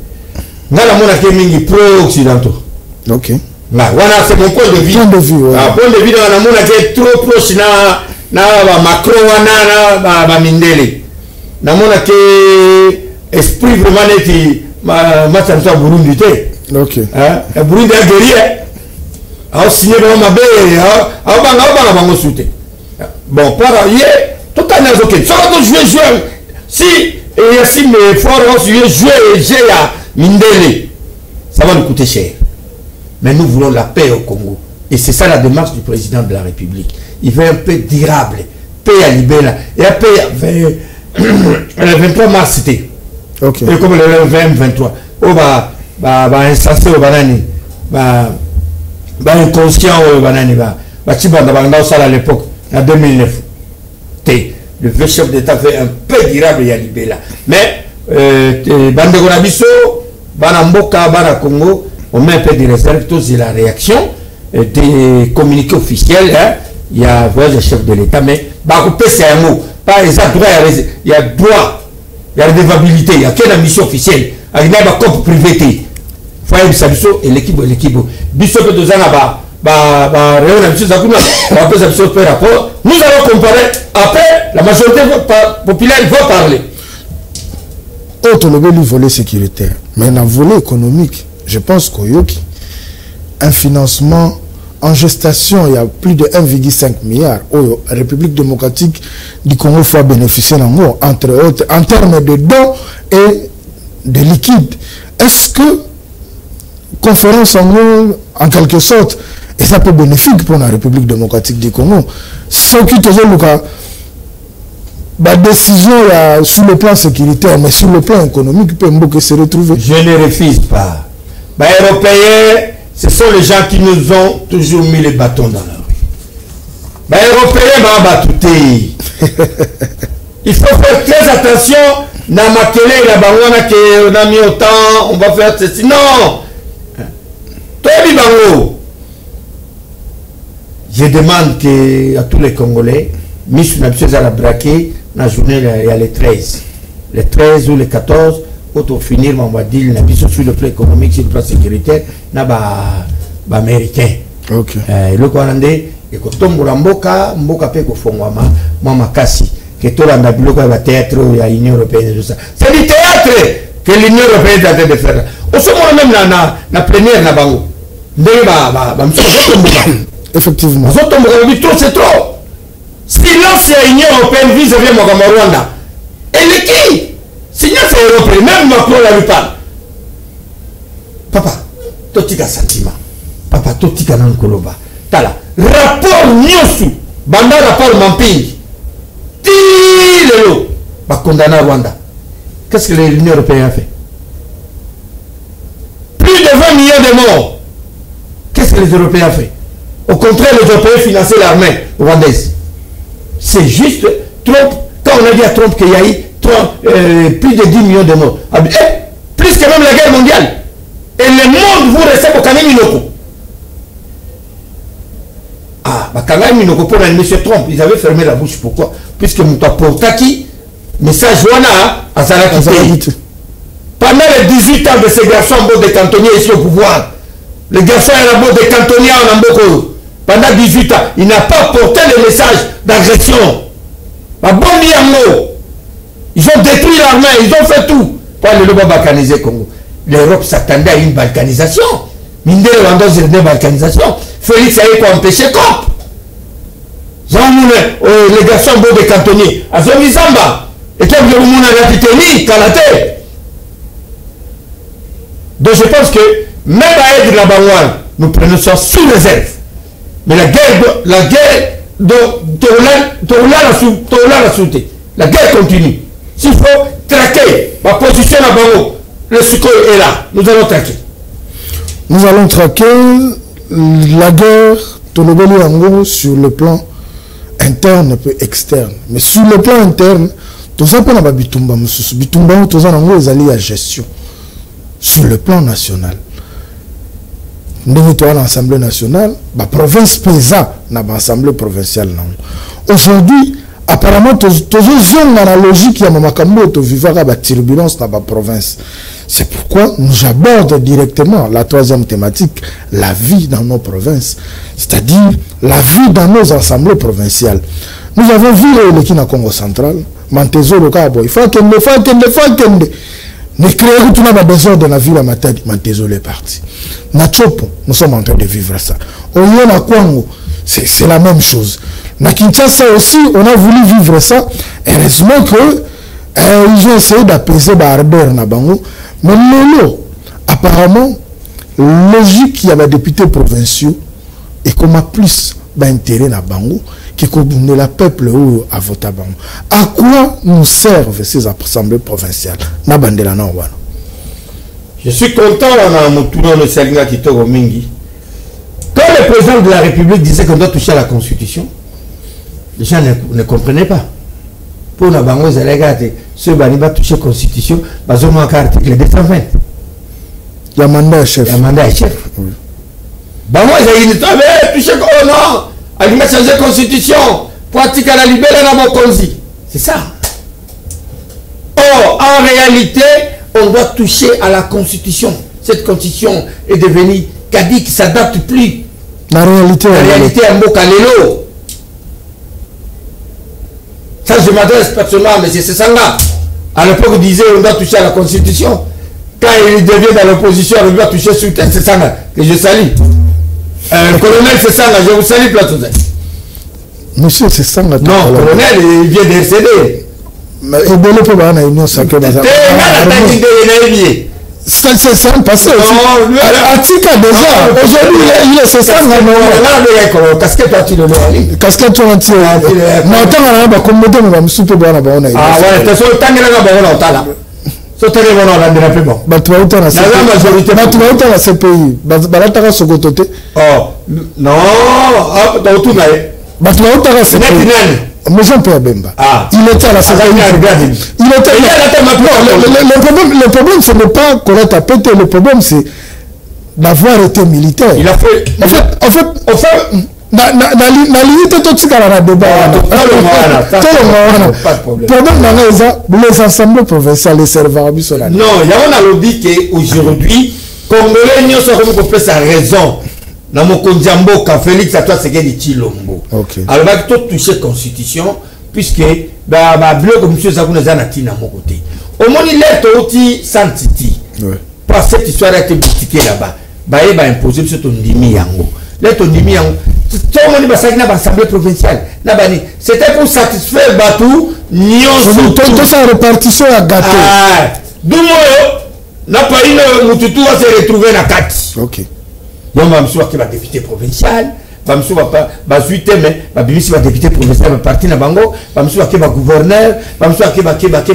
nala mona kemingi pro-occidentaux. OK. Voilà, c'est mon point de vue. Point de vue, ouais. Point de vue dans la monde qui est trop proche na Macron na Mindele. Na monde qui esprit vraiment neti match à Burundi té. OK. Hein? Burundi a guerrier. A signé dans ma bé, a bango souté. Bon, par ailleurs, tout est OK. Ça va jouer si et si mes forts jouer à Mindele. Ça va nous coûter cher. Mais nous voulons la paix au Congo. Et c'est ça la démarche du président de la République. Il veut un paix durable, paix à Libéla. Et la paix, le 23 mars, c'était. OK. Et comme le 20-23. On va instancer au banani. Inconscient au banani. À l'époque, en 2009. Le vieux chef d'État fait un paix durable à Libéla. Mais, Bandegonabiso, Banamboka, Banakongo, on met un peu de réserve, tous et la réaction des communiqués officiels. Hein. Il y a le chef de l'État, mais c'est un mot. Par exemple, il y a droit, il y a redevabilité, il y a quelle mission officielle. Il y a un compte privé. Et l'équipe, Bisso peut nous allons comparer. Après, la majorité populaire va parler. Autre le volet sécuritaire, mais dans le volet économique, je pense qu'il y a un financement en gestation, il y a plus de 1,5 milliard. La République démocratique du Congo faut bénéficier entre autres en termes de dons et de liquide. Est-ce que conférence en quelque sorte, et ça peut être bénéfique pour la République démocratique du Congo, ce qui te dit la décision sur le plan sécuritaire, mais sur le plan économique, peut se retrouver. Je ne refuse pas. Les Européens, ce sont les gens qui nous ont toujours mis les bâtons dans la rue. Les Européens m'ont battu. Il faut faire très attention. Dans ma télé, on a mis autant, on va faire ceci. Non. Je demande à tous les Congolais, Miss Nabiseux à la braquer, la journée, il y a les 13. Les 13 ou les 14, pour finir, on va dire, sur le plan économique, sur le plan sécuritaire, il y a des Américains. OK. Le Rwandais, et quand on mboka peut moi kasi que tout le monde théâtre il y a l'Union européenne. C'est du théâtre que l'Union européenne est en train de faire. Au moment même la plénière na bango. Effectivement. C'est trop. Silence à l'Union européenne vis-à-vis de Rwanda. Et le qui? Sinon c'est européen, même Macron la lui parle. Papa, totika sentiment. Papa, totika nan koloba. Tala, rapport nyosu, banda rapport mampingi. Tilelo, va condamner Rwanda. Qu'est-ce que l'Union européenne a fait? Plus de 20 millions de morts. Qu'est-ce que les Européens ont fait? Au contraire, les Européens finançaient l'armée rwandaise. C'est juste Trump, quand on a dit à Trump qu'il y a eu plus de 10 millions de morts. Plus que même la guerre mondiale. Et le monde vous restez au Kanemi Minoko. Ah, Bakanga Minoko pour M. Trump, ils avaient fermé la bouche. Pourquoi? Puisque Moutapotaki, message Wana à Zarakite. Pendant les 18 ans de ces garçons en beau de cantonniers ici au pouvoir, les garçons en beau de cantonniers en Amboko, pendant 18 ans, il n'a pas porté le message d'agression. Ils ont détruit l'armée, ils ont fait tout. Pour le balkaniser Congo. L'Europe s'attendait à une balkanisation. Mindé Rwanda, c'est une balkanisation. Félix a empêché COP. Les garçons beaux des cantonniers. Azomi Zamba. Et comme le monde a rapidement Kalaté. Donc je pense que même à être la Bangouane, nous prenons ça sous réserve. Mais la guerre la guerre continue. S'il faut traquer ma position à Bango, le Sukhoi est là. Nous allons traquer. Nous allons traquer la guerre Tolobeli Yango sur le plan interne et externe. Mais sur le plan interne, tout ça peut bitumba mususu. Bitumba tout ça nango ezali ya gestion. Sur le plan national. Nous sommes à l'Assemblée nationale, la province pesa dans l'Assemblée provinciale. Aujourd'hui, apparemment, tous les analogies qui ont la turbulence dans la province. C'est pourquoi nous abordons directement la troisième thématique, la vie dans nos provinces, c'est-à-dire la vie dans nos assemblées provinciales. Nous avons vu le Kina Congo central, Mantezo le Cabo, il faut qu'il ne créons tout le besoin de la ville à Matadi, Mantezo est parti. Nachopo, nous sommes en train de vivre ça. Au Yona Kwango, c'est la même chose. Na Kinshasa aussi, on a voulu vivre ça. Heureusement que ils ont essayé d'apaiser Barber Nabango. Mais non, apparemment, logique, il y a des députés provinciaux et qu'on a plus d'intérêt Nabango que le peuple a voté Bango. À quoi nous servent ces assemblées provinciales? Je suis content quand le président de la République disait qu'on doit toucher à la Constitution, les gens ne comprenaient pas. Pour nous, ceux qui vont toucher à la Constitution, ils ont article 220. Il y a mandat à chef. Il y a mandat à chef. Ils ont touché oh non, il va changer la Constitution, pratique à la libérer dans mon consi. C'est ça. Or, en réalité, on doit toucher à la Constitution. Cette Constitution est devenue caduque, ça ne date plus. La réalité est un mot calélo. Ça, je m'adresse personnellement à M. Sessanga. À l'époque, il disait on doit toucher à la Constitution. Quand il devient dans l'opposition, on doit toucher sur Sessanga, que je salue. Colonel Sessanga, je vous salue, Platouzin. Monsieur Sessanga. Non, colonel, il vient de RCD. Mais il ne peut pas avoir une sacrée dans c'est un passé. Atika déjà. Aujourd'hui, il est Sessanga. Casquette, toi, tu le mets. Casquette, toi, tu le mets. Mais attends, on va commoder, on va me souper. Ah ouais, t'es sur le temps que là. Sauter les bonheurs, on a bon. Bah, tu vas où la CPI. Bah, tu vas où la CPI. Bah, là, tu vas sur le côté. Oh, non. Ah, dans tout, mais. Bah, tu vas où la CPI. Mais Jean-Pierre Bemba. Il était à la CPI. Il était le problème, ce n'est pas qu'on a tapé. Le problème, c'est d'avoir été militaire. Il a fait. En fait. La limite toxique à la débat. Pas de problème. Les assemblées provinciales, les serveurs. Non, il y a un lobby qu'aujourd'hui, Congolais n'y ont pas sa raison. Dans mon Kondiambo, quand Félix à toi, c'est qu'il dit Chilombo. Alors, il faut toucher la Constitution, puisque le bloc comme M. Zagounazan a tiré à mon côté. Au moins, il est aussi santiti. Parce que cette histoire a été boutiquée là-bas. Il va imposer sur ton dimi yango. Là, ton dimi yango. Tout le monde va dans l'Assemblée provinciale. C'était pour satisfaire Batou. Toute sa répartition à gâteau. D'où n'a pas eu Moutoutou à se retrouver dans la carte. Ok. Donc, je vais être député provincial. Je vais député provincial, je parti dans Bango. Je vais être gouverneur. Je vais être tout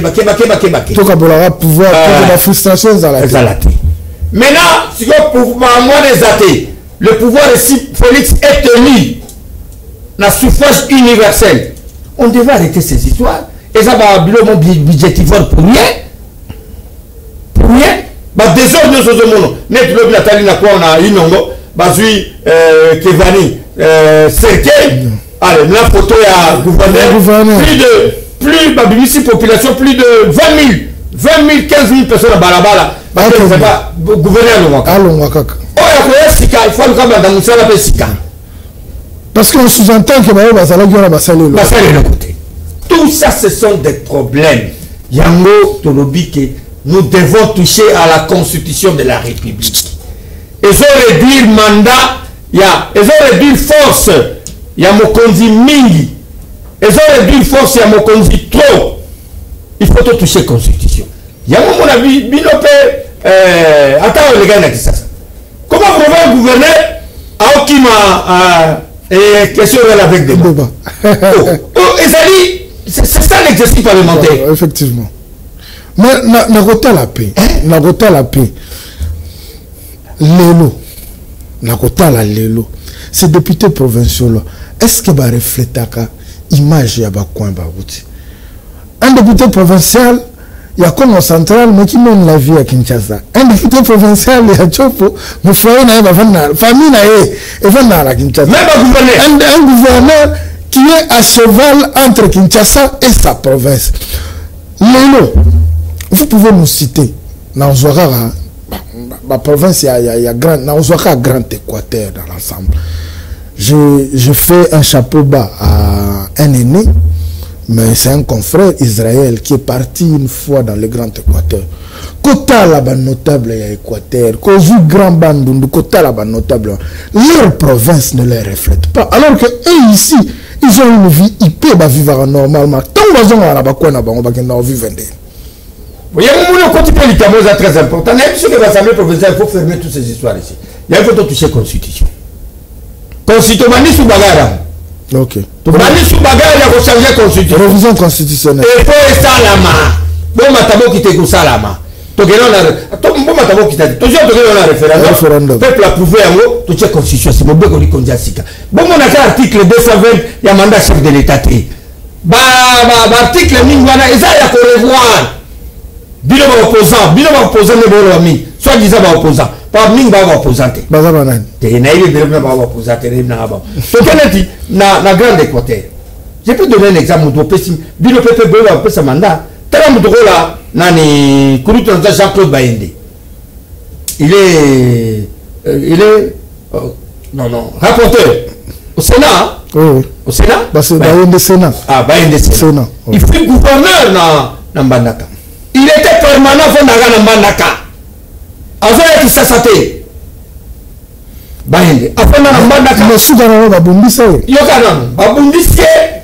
le pouvoir, la frustration dans la tête. Maintenant, si vous avez des athées, le pouvoir de Félix est tenu dans le suffrage universel. On devait arrêter ces histoires. Et ça va un budgétivore pour rien. Pour rien. Désordre de ce monde. Net le Nathalie n'a quoi on a une ongo. Bazui Kevani Serkei. Allez, la photo est à gouverneur. Plus de population, plus de 20 000, 15 000 personnes à Balabala. Gouverneur de Waka. Il faut le camp dans Moussa la Sika. Parce qu'on sous-entend que tout ça, ce sont des problèmes. Yango Tolobi, nous devons toucher à la constitution de la République. Ils ont réduit mandat, ils ont réduit force, il y a Mokonzi Mingi. Ils ont réduit force, il y a Mokonzi trop. Il faut tout toucher à la constitution. Il y a mon avis, Binopé, attends les gars, comment vous pouvez gouverner à Okima et question avec des débats. C'est ça l'exercice parlementaire. Effectivement. Mais n'a pas la paix. N'a pas la paix. Lélo. N'a pas la Lélo. Ces députés provinciaux, est-ce que va refléter l'image de un député provincial, il y a comme au central, mais qui mène la vie à Kinshasa. Un député provincial, il y a Tchopo, mais famille à Kinshasa. Un gouverneur qui est à cheval entre Kinshasa et sa province. Lélo, vous pouvez nous citer, dans ma province, il y a grand Équateur dans l'ensemble. Je fais un chapeau bas à un aîné, mais c'est un confrère Israël qui est parti une fois dans le Grand Équateur. Kota là-bas notable à Équateur, Kozu Grand Bandundu, Kota là-bas notable, leur province ne les reflète pas. Alors que eux ici, ils ont une vie, ils peuvent vivre normalement. Tant qu'ils ont là-bas, quoi, on va vivre. Il y a un moment qui est très important. Il y a ce que l'Assemblée provinciale, il faut fermer toutes ces histoires ici. Il faut toucher la Constitution. Constitution, mani sous bagarre. Ok. Mani sous bagarre, il faut changer la Constitution. Révision constitutionnelle. Et pour salama. Bon, matamo qui te salama. Bon, matamo qui te dit. Toujours un référendum. Peuple approuvé en haut, toucher la Constitution. C'est mon béco du Kondiasika. Bon, on a fait article 220, il y a mandat chef de l'État. Article 1000, il y a qu'on revoir. Bilo opposant, ne bon ami, soit disant opposant, pas ming ba opposant. Bazabanan. T'es naïf de ba opposant, t'es na ba. Donc on a dit na grande Équateur. Je peux donner un exemple de pessim. Bilo pepe bo ba pesa mandat. Tala mutoko là nani kurutu na Jean-Claude Bayende. Il est non, rapporteur au Sénat. Oui. Au Sénat? Bah c'est Bayende Sénat. Ah, Bayende Sénat. Il fut gouverneur na Mbandaka. Il était permanent pour Nagana Mbandaka. Avec qui ça s'appelle Bayende. Après Mbandaka. Mais Soukana va bundisa. Yokana. Babundisi.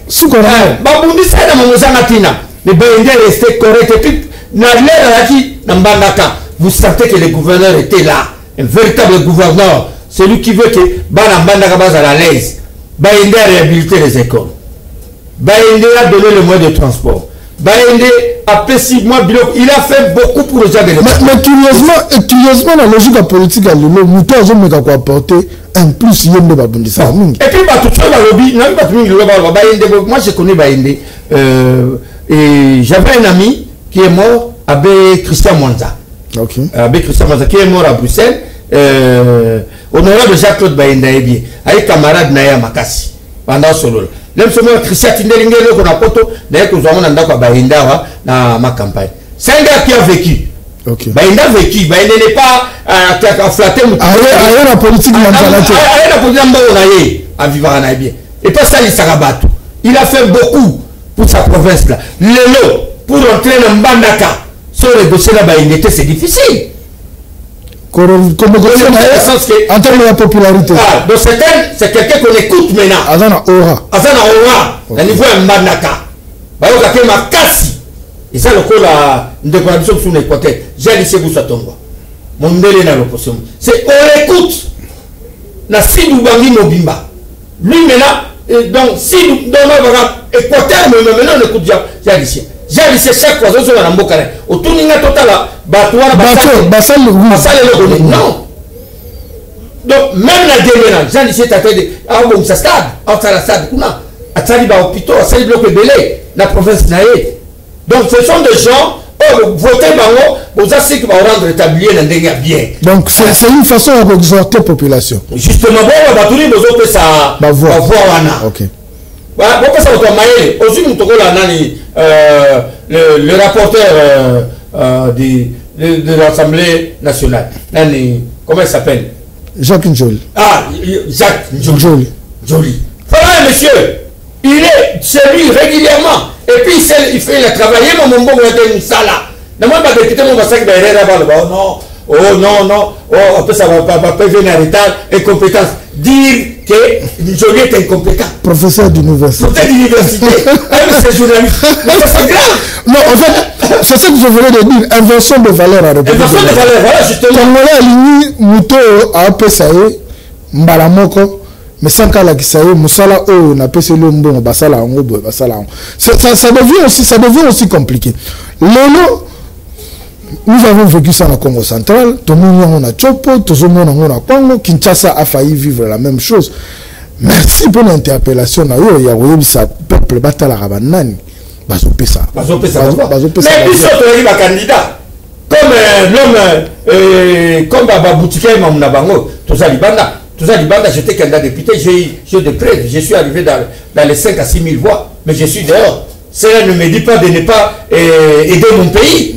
Soukana. Babundisi na Mamuzanatina. Mais Bayende restait correct. Et puis, Mbandaka. Vous sentez que le gouverneur était là. Un véritable gouverneur. Celui qui veut que Mbandaka base à la l'aise. Bayende a réhabilité les écoles. Bayende a donné le moyen de transport. Bayende a moi il a fait beaucoup pour les gens de l'État. Mais curieusement, la logique politique, nous avons apporté un plus de Babundisa. Et puis, moi je connais Bayende. Et j'avais un ami qui est mort, Abbé Christian Mwanza. Okay. Abbé Christian Mwanza qui est mort à Bruxelles. Honorable Jacques-Claude Bayende Ebie, avec camarade Naya Makassi, pendant ce rôle. Même si moi, Christian Tindelingelo, qu'on a poto, d'ailleurs, que nous avons dans Bayende dans ma campagne. C'est un gars qui a vécu. Okay. Bayende a vécu. Bayende n'est pas flatté. Aïe, la politique mondiale. Aïe, la politique mondiale, à vivre en Aïe. Et pas ça, il s'arabatte. Il a fait beaucoup pour sa province là. Lélo, pour entrer dans Mbandaka, sur les dossiers là, Bayende, c'est difficile. En termes de popularité. Ah, donc c'est quelqu'un qu'on écoute maintenant. Azana Aura. Azana Aura. Au niveau de Mbandaka. Bayoka Kema Kassi. Et ça, le coup là, une déclaration sur l'Équateur. J'ai dit, c'est vous, ça tombe. Mon délai n'a l'opposition. C'est on écoute. Na Sidou Bangi Mobimba. Lui maintenant, donc Sidou, dans l'Équateur, mais maintenant on écoute j'ai dit, j'ai dit, c'est chaque fois, sur la Mbokane. Au tourninga total, Bassal le non. Donc, même la dernière, j'ai dit, c'est à fait ah bon, ça stade, à la stade, à Tsaliba hôpital, à Tsaliba Belé, la province Naé. Donc, ce sont des gens, voter Bango, aux assis qui vont rendre établi l'indénia bien. Donc, c'est une façon d'exhorter la population. Justement, bon, on va tout dire, on peut ça, voir. Ok. Voilà, pourquoi ça va mailler aussi nous le rapporteur de l'Assemblée nationale. Comment il s'appelle? Jacques Njoli. Ah, Jacques Njoli. monsieur, il est chez lui régulièrement. Et puis il a travaillé, mon bon était une sala. Non, moi, je vais mon sac de non. Oh non, non, oh, après ça va pas venir en retard, incompétence. Dire que Joly est incompétent. Professeur d'université. Professeur d'université. C'est journaliste. C'est grave. Non, en fait, c'est ce que je voulais dire. Inversion de valeur à République. Inversion de valeur, voilà, justement. Congolais aligné, Mouto a Pesaye, Mbalamoko, mais sans qu'à la Kisaye, Moussala, oh, n'a pas le bon, Basala, on Basala. Ça devient aussi compliqué. Lolo. Nous avons vécu ça dans le Congo central, tout le monde a Chopo, tout le monde a Congo, Kinshasa a failli vivre la même chose. Merci pour l'interpellation. Il y a un peuple qui a rabanani. Mais Bissot est un candidat. Comme l'homme, comme Baboutika et Mamounabango, tout ça, j'étais candidat député, j'ai des preuves, je suis arrivé dans les 5 à 6 000 voix, mais je suis dehors. Cela ne me dit pas de ne pas aider mon pays.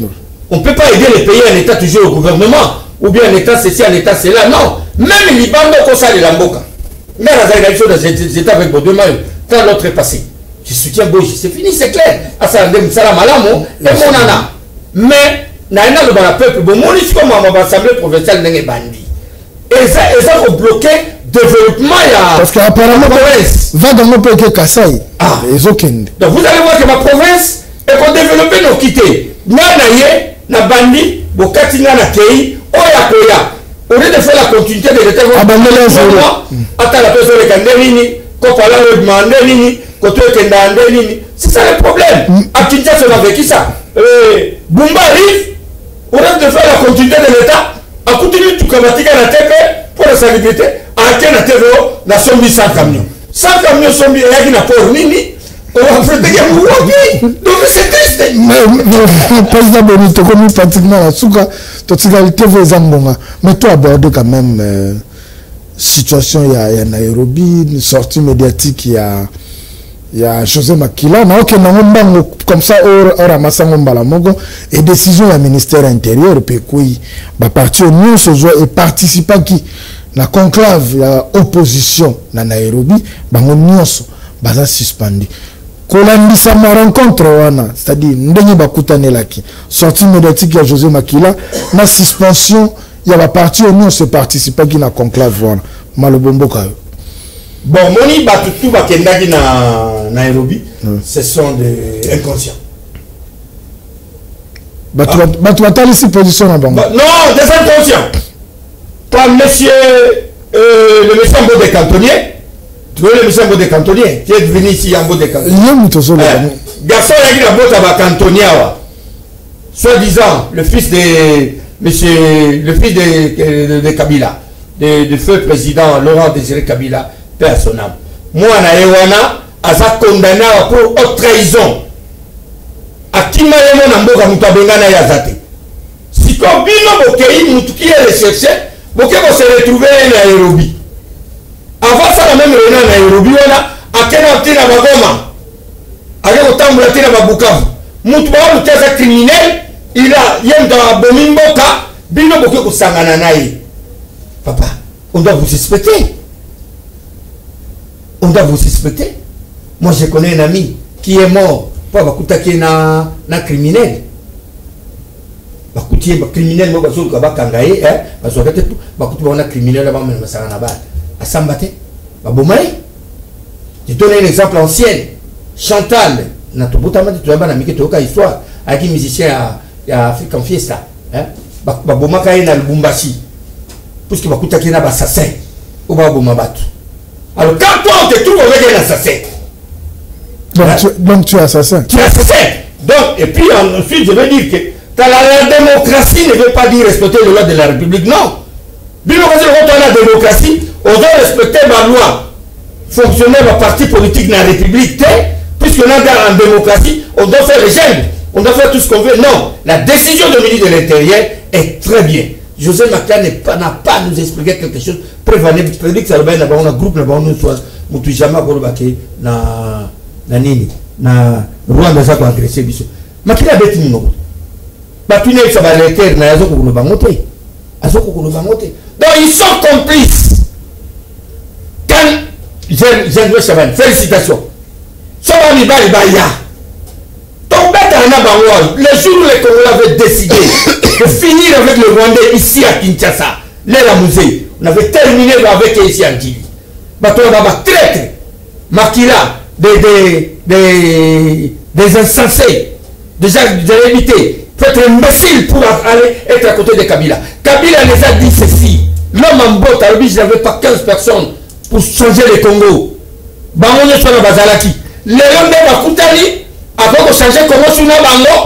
On ne peut pas aider les pays en état toujours au gouvernement, ou bien en état ceci, en état cela. Non, même les Liban, comme ça, les Lamboka. Mais la chose dans ces états avec vos deux mains, quand l'autre est passé, je soutiens Boji, c'est fini, c'est clair. Mais, naina le peuple, bon, moi, je comme à l'Assemblée provinciale, n'est pas bandi. Et ça va bloquer le développement. Parce qu'apparemment, va dans mon pays Kassai. Ah, donc vous allez voir que ma province est pour développer nos quitter. Na bandi bokatinga na kei oya koya au lieu de faire la continuité de l'état attends la personne est nini kopala le demander nini koto kenda nini c'est ça le problème à Kinshasa on a vécu ça Bumba arrive au lieu de faire la continuité de l'état a continué tout kamatika na tepe pour la salubrité a été na TVO na sombi 100 camions sombi yaki na port nini. Donc c'est triste. Président Benito, comme pratiquement la souka, totalité vos ambonga. Mais toi aborder quand même situation il y a Nairobi, une sortie médiatique il y a José Makila, na ok na ngomba comme ça au ramassa ngomba la mogo et décision du ministère intérieur pe kui ba parti union sozo et participa qui na conclave ya opposition na Nairobi bango nyonso baza suspendu. Kolambisa ma rencontre wana, c'est-à-dire ndenge bakutanelaki sortie médiatique ya José Makila na suspension ya ba parti au non se participer qui na conclave wana malobombo kayo. Bon moni batutu bakendaki na Nairobi, ce sont des inconscients. Batu batali si position na bango. Non, des inconscients. Toi monsieur le monsieur Ambo des cantonniers. Tu vois le monsieur Ambo des cantonniers qui est venu ici Ambo des cantonniers. Garçon qui a bota ba cantonnier soi-disant le fils de monsieur le fils de Kabila, de feu président Laurent Désiré Kabila, père son âme. Moi na Ewana asa condamné pour haute trahison. Akima yemo na mboka mutabengana ya zate. Si toi bino bokei mutu qui est recherché, boke bo se retrouver na Nairobi. Avant ça, la même réunion à Nairobi, on a Akena Tina Bagoma, Akena Tambula Tina Babukavu. Moutouba, le criminel, il a Yenda Bomimboka, Bino Boko Sangananaï. Papa, on doit vous suspecter. On doit vous suspecter. Moi, je connais un ami qui est mort. Pas Bakutaki na criminel. Bakuti criminel, moi, Baso Kabakangaye, Baso Katetu, Bakuti na criminel, là-bas, mais ça n'a pas. À Sambate, Babomaï. Je donne un exemple ancien. Chantal, Natobotama, tu as bien amicé Toka histoire, avec un musicien à African Fiesta. Babomaka est dans le Bumbashi. Puisque Bakutaki est un assassin. Ou Babomabatu. Alors, quand toi, on te trouve avec un assassin. Donc, tu es assassin. Tu es assassin. Donc, et puis ensuite, je veux dire que la démocratie ne veut pas dire respecter les lois de la République. Non. Bien quand on a la démocratie, on doit respecter ma loi. Fonctionner ma parti politique dans la République, puisque là, en démocratie, on doit faire les gènes. On doit faire tout ce qu'on veut. Non. La décision du ministre de l'Intérieur est très bien. José Makila n'a pas nous expliqué quelque chose. Prévenez, prédit que ça va être un groupe, nous jamais na nini na Rwanda za agresser biso Makila beti nous batune ça va l'éther na yazo ko bangote azoko ko bangote donc ils sont complices quand Jean-Louis Chaban, félicitations. Sobani Baya. Le jour où les Congolais avaient décidé de finir avec le Rwandais ici à Kinshasa, la musée, on avait terminé avec ici à Djili. Bateau d'abord traître, Makila, des insensés, des invités, il faut être imbécile pour aller être à côté de Kabila. Kabila les a dit ceci. L'homme en botte, à lui, je n'avais pas 15 personnes pour changer le Congo. Bamone sur le Bazalaki. Les hommes de Bakutani, avant de changer Congo sur le Bango,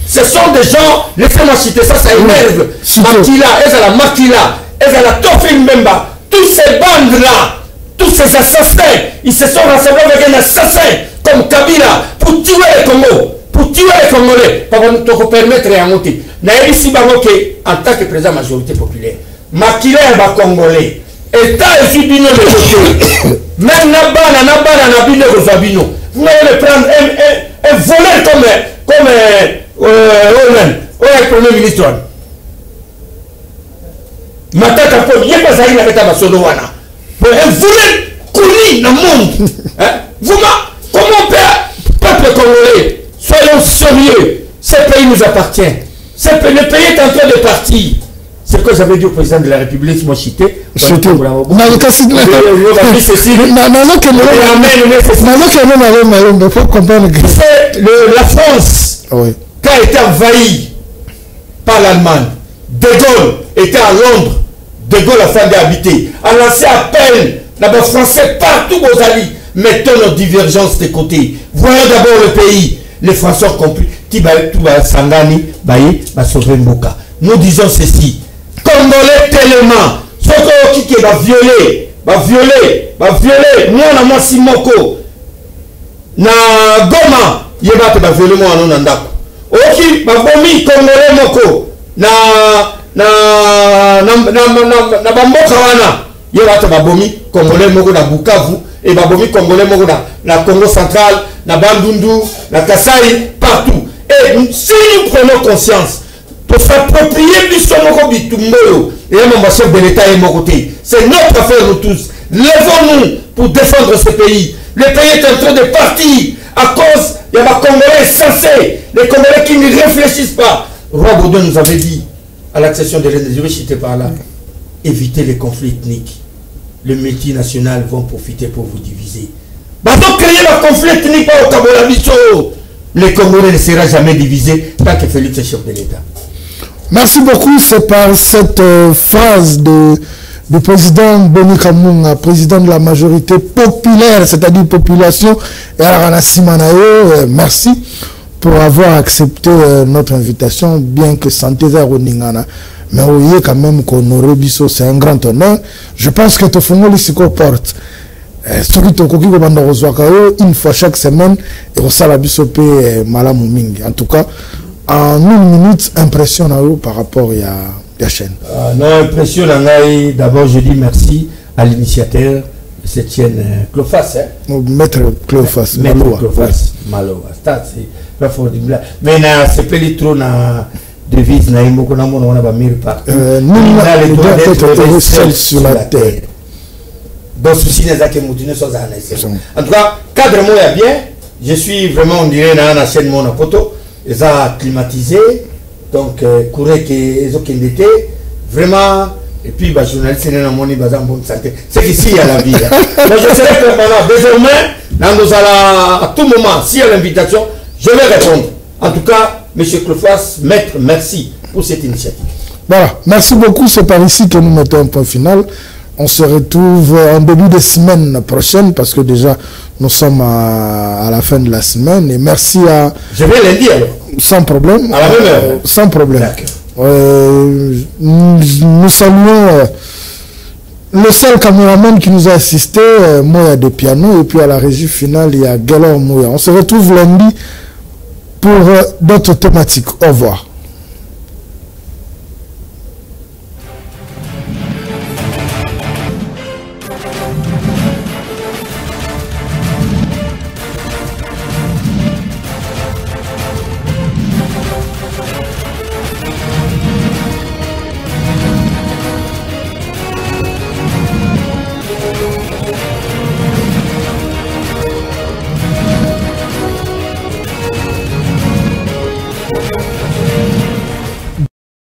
ce sont des gens, laissez-moi citer ça, ça énerve. Makila, Ezala Makila, Ezala Tofin Memba, tous ces bandes-là, tous ces assassins, ils se sont rassemblés avec un assassin comme Kabila pour tuer le Congo, pour tuer les Congolais, pour nous permettre de monter. Naïsi Bangoke, en tant que président de la majorité populaire, Makila est un Congolais. État et Subino de côté. Même Nabana, Rosabino. Vous allez le prendre un voleur comme le Premier ministre. Matata Paul, il n'y a pas ça, il avait un Solowana. Un voleur connu dans le monde. Comment peuple congolais, soyons sérieux, ce pays nous appartient. Le pays est en train de partir. C'est ce que j'avais dit au président de la République, moi cité. La France qui a été envahie par l'Allemagne. De Gaulle était à Londres. De Gaulle a fait d'habiter. A lancé appel là-bas français partout aux alliés. Mettons nos divergences de côté. Voyons d'abord le pays. Les Français ont compris. Sangani, Baye, sauver Mboka. Nous disons ceci. Congolais tellement, ceux qui va violer, moi on a Simoko, na Goma, il va violer moi en Nandako. Ok, va bomi Congolais moko, na Bamboka wana, il va bomi Congolais moko na Bukavu, et va bomi Congolais moko na Congo central, na Bandundu, na Kasai, partout. Et si nous prenons conscience, pour s'approprier du Somoko Bitumboyo et un chef de l'État et mon côté. C'est notre affaire, nous tous. Lèvons-nous pour défendre ce pays. Le pays est en train de partir à cause des Congolais sensés, les Congolais qui ne réfléchissent pas. Roi Baudouin nous avait dit à l'accession de l'Inde, je vais citer par là, évitez les conflits ethniques. Les multinationales vont profiter pour vous diviser. Donc créer le conflit ethnique au Kabolabiso. Les Congolais ne seront jamais divisés tant que Félix est chef de l'État. Merci beaucoup. C'est par cette phrase du président Boni Kamunga, président de la majorité populaire, c'est-à-dire population, et Arana Simanayo, merci pour avoir accepté notre invitation, bien que Santé Roningana. Mais vous voyez quand même qu'on aurait biso, c'est un grand honneur. Je pense que Tofongoli se comporte. Une fois chaque semaine, et on s'en en tout cas, en une minute, impression par rapport à la chaîne. Non, impression, d'abord je dis merci à l'initiateur de cette chaîne Clofas. Maître Clofas. Maître Clofas, Maloa. C'est pas formidable. Mais c'est pas trop na devise, na imoko na mono, on a pas mis par. Nous, on a les droits d'être seuls sur la terre. Donc, ceci n'est pas que nous sommes en tout cas, cadre moi est bien. Je suis vraiment, on dirait, dans la chaîne mon poto. Ils ont climatisé. Donc, courir qu'ils ont été. Vraiment. Et puis, les journalistes, ils ont en bonne santé. C'est qu'ici, il y a la vie. Donc, je serai permanent. Désormais, à tout moment, s'il y a l'invitation, je vais répondre. En tout cas, M. Clofas, maître, merci pour cette initiative. Voilà. Merci beaucoup. C'est par ici que nous mettons un point final. On se retrouve en début de semaine prochaine parce que déjà nous sommes à la fin de la semaine et merci à... Je vais lundi alors. Sans problème. À la même heure. Sans problème. Nous saluons le seul caméraman qui nous a assisté, Moya de piano, et puis à la régie finale il y a Galor Moya. On se retrouve lundi pour d'autres thématiques. Au revoir.